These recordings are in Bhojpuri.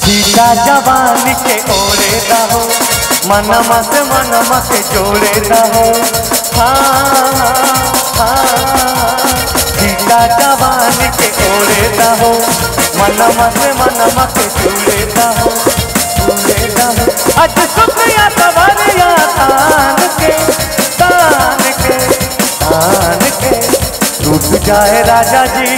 सीता जवानी के ओरे रहो मनमा से जोड़े रहो। सीता जवानी के ओरे रहो मनमा से जोड़े रहो। आज शुक्रिया सवारिया तान के टूट जाए राजा जी,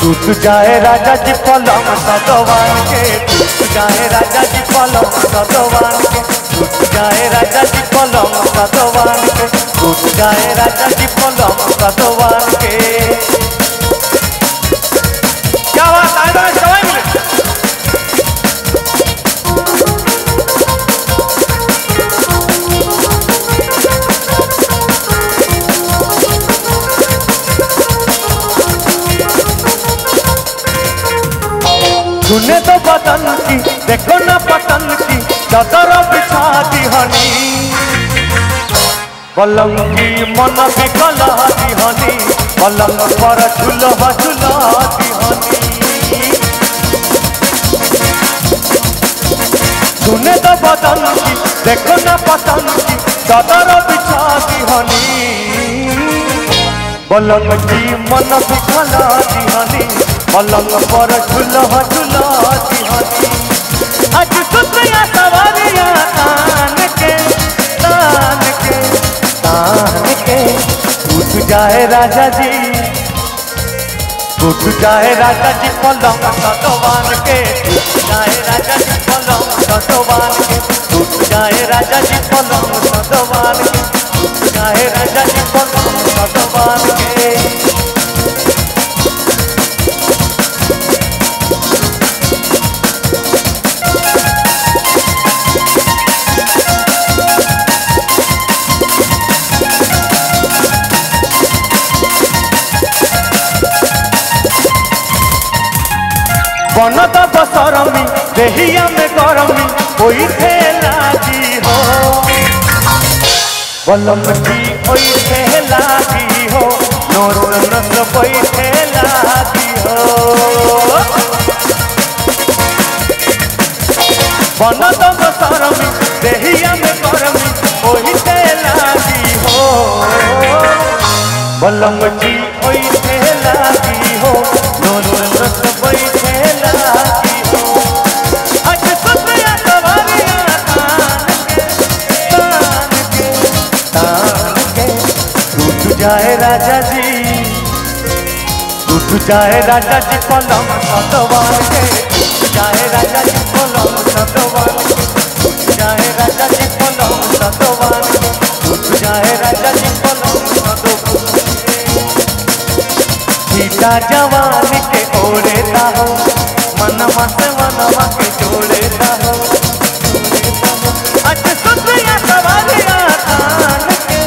टूट जाए राजा जी पलंग सदवान के, टूट जाए राजा जी पलंग सदवान के, टूट जाए राजा जी पलंग सदवान के, टूट जाए राजा जी पलंग सदवान के। क्या बात है ना सवाई मिले सुने तो बदन की देखो ना पतन की चादर बिछा दी हनी, पलंग की मन बिगला दी हनी, पलंग पर झूला दी हनी। सुने तो बदन की देखो ना पतन की चादर बिछा दी हनी, पलंग की मन बिगला दी हनी, पलंग पर झूला दी हनी। आज शुक्रिया सवारिया तान के टूट जाए राजा जी, टूट जाए राजा जी पलंग सदवान के, टूट जाए राजा जी पलंग सदवान के, टूट जाए राजा जी पलंग सदवान के, टूट जाए राजा जी पलंग सदवान के। बनता बसरमी देहिया में गरमी कोई लागी हो, बलम की कोई लागी हो, नोर नस बैठे लागी हो। बनता बसरमी देहिया में गरमी कोई लागी हो, बलम की कोई लागी हो, नोर नस बैठे लागी हो। आज शुक्रिया सवारिया तान के टूट जाए राजा जी, टूट जाए राजा जी पलंग सदवान के, टूट जाए राजा जी पलंग सदवान के, टूट जाए राजा जी पलंग सदवान के, टूट जाए राजा जी पलंग सदवान के। सीता जवानी के ओरे रहो मनमा के जोड़े रहो। आज शुक्रिया सवारिया तान के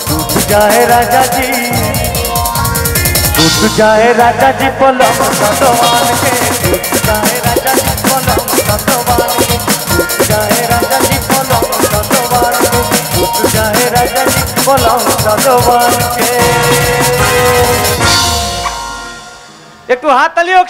टूट जाए राजा जी, टूट जाए राजा जी पलंग सदवान के, टूट जाए राजा जी पलंग सदवान के, टूट जाए राजा जी पलंग सदवान के, टूट जाए राजा जी पलंग सदवान के। एक तो हाथ तालियों